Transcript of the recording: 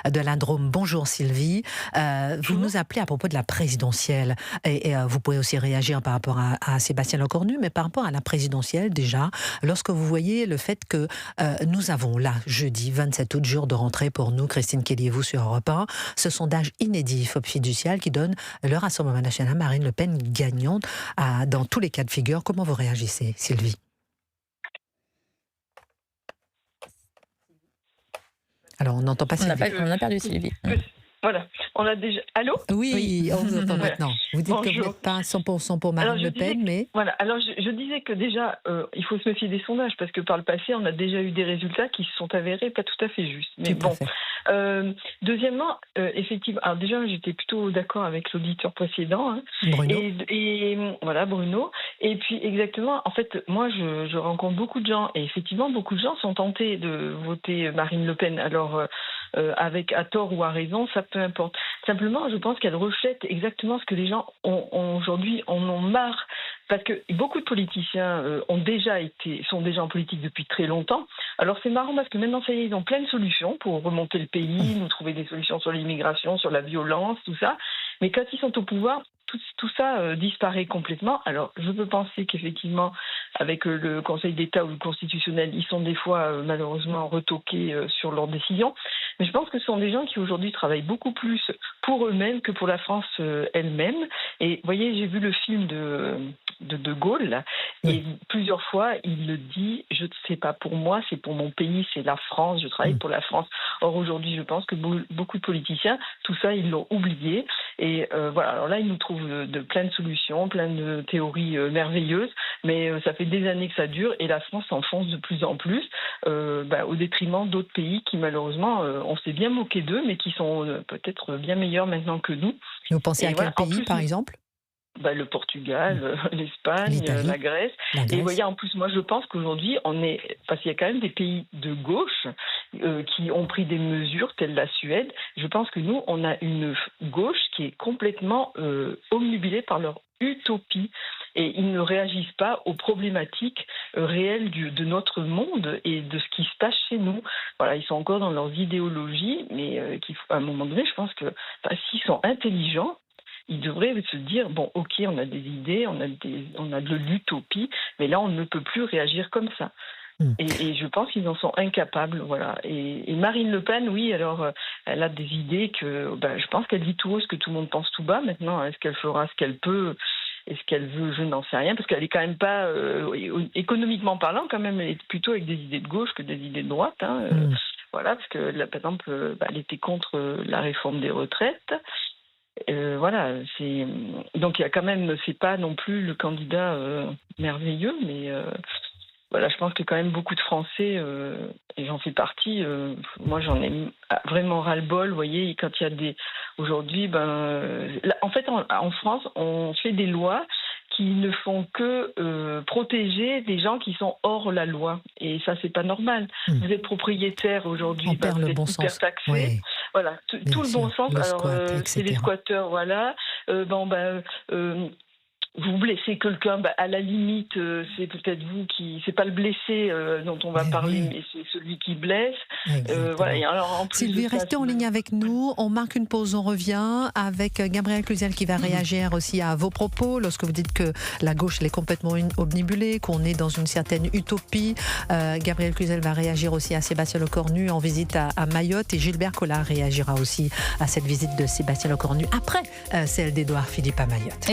de la Drôme. Bonjour Sylvie. Vous Bonjour. nous appelez à propos de la présidentielle. Et vous pouvez aussi réagir par rapport à Sébastien Lecornu, mais par rapport à la présidentielle déjà, lorsque vous voyez le fait que nous avons là, jeudi 27 août, jour de rentrée pour nous, Christine Kelly et vous sur Europe 1, ce sondage inédit FOP Fiducial qui donne le Rassemblement national Marine Le Pen gagnante dans tous les cas de figure. Comment vous réagissez, Sylvie? Alors, on n'entend pas Sylvie. On a perdu Sylvie. Voilà, on a déjà... Allô? Oui, on vous entend Voilà. maintenant. Vous dites que vous Bonjour. n'êtes pas 100% pour Marine Le Pen, mais... Voilà, alors je disais que déjà, il faut se méfier des sondages, parce que par le passé, on a déjà eu des résultats qui se sont avérés pas tout à fait justes. Mais Tout à bon. fait. Deuxièmement, effectivement, alors déjà, j'étais plutôt d'accord avec l'auditeur précédent. Hein, Bruno. et voilà, Bruno. Et puis, exactement, en fait, moi, je rencontre beaucoup de gens, et effectivement, beaucoup de gens sont tentés de voter Marine Le Pen. Alors, avec à tort ou à raison, ça peu importe. Simplement, je pense qu'elle reflète exactement ce que les gens aujourd'hui en ont marre, parce que beaucoup de politiciens sont déjà en politique depuis très longtemps. Alors c'est marrant parce que maintenant, ça y est, ils ont plein de solutions pour remonter le pays, nous trouver des solutions sur l'immigration, sur la violence, tout ça. Mais quand ils sont au pouvoir, tout ça disparaît complètement. Alors, je peux penser qu'effectivement, avec le Conseil d'État ou le Constitutionnel, ils sont des fois malheureusement retoqués sur leurs décisions. Mais je pense que ce sont des gens qui aujourd'hui travaillent beaucoup plus pour eux-mêmes que pour la France elle-même. Et vous voyez, j'ai vu le film de Gaulle, là, et plusieurs fois, il le dit, je ne sais pas pour moi, c'est pour mon pays, c'est la France, je travaille pour la France. Or, aujourd'hui, je pense que beaucoup de politiciens, tout ça, ils l'ont oublié. Et voilà, alors là, ils nous trouvent de plein de solutions, plein de théories merveilleuses, mais ça fait des années que ça dure, et la France s'enfonce de plus en plus, au détriment d'autres pays qui, malheureusement, on s'est bien moqué d'eux, mais qui sont peut-être bien meilleurs maintenant que nous. Vous pensez à voilà, quel pays, plus, par exemple? Le Portugal, l'Espagne, la Grèce. Et vous voyez, en plus, moi, je pense qu'aujourd'hui, parce qu'il y a quand même des pays de gauche qui ont pris des mesures, telles la Suède. Je pense que nous, on a une gauche qui est complètement omnubilée par leur utopie. Et ils ne réagissent pas aux problématiques réelles de notre monde et de ce qui se passe chez nous. Voilà, ils sont encore dans leurs idéologies, mais à un moment donné, je pense que s'ils sont intelligents, ils devraient se dire, bon, ok, on a des idées, on a de l'utopie, mais là, on ne peut plus réagir comme ça. Et je pense qu'ils en sont incapables, voilà. Et Marine Le Pen, oui, alors, elle a des idées que, je pense qu'elle dit tout haut ce que tout le monde pense tout bas. Maintenant, est-ce qu'elle fera ce qu'elle peut? Est-ce qu'elle veut? Je n'en sais rien, parce qu'elle est quand même pas, économiquement parlant, quand même, elle est plutôt avec des idées de gauche que des idées de droite, hein. Voilà, parce que, là, par exemple, elle était contre la réforme des retraites. Voilà, donc il y a quand même, c'est pas non plus le candidat merveilleux, mais voilà, je pense que quand même beaucoup de Français, et j'en fais partie, moi j'en ai vraiment ras-le-bol, vous voyez, quand il y a aujourd'hui, en fait en France, on fait des lois qui ne font que protéger des gens qui sont hors la loi. Et ça, c'est pas normal. Vous êtes propriétaire aujourd'hui, On perd vous le êtes bon hyper sens. taxé. Oui. Voilà, tout le bon sens. Le Alors, squat, c'est les etc. squatteurs, voilà. Vous blessez quelqu'un, à la limite, c'est peut-être vous c'est pas le blessé dont on va parler, mais c'est celui qui blesse. Voilà. Et alors, en plus Sylvie, de ça, restez en ligne avec nous. On marque une pause, on revient avec Gabriel Cluzel qui va réagir aussi à vos propos lorsque vous dites que la gauche elle est complètement omnibulée, qu'on est dans une certaine utopie. Gabriel Cluzel va réagir aussi à Sébastien Lecornu en visite à Mayotte, et Gilbert Collard réagira aussi à cette visite de Sébastien Lecornu après celle d'Édouard Philippe à Mayotte.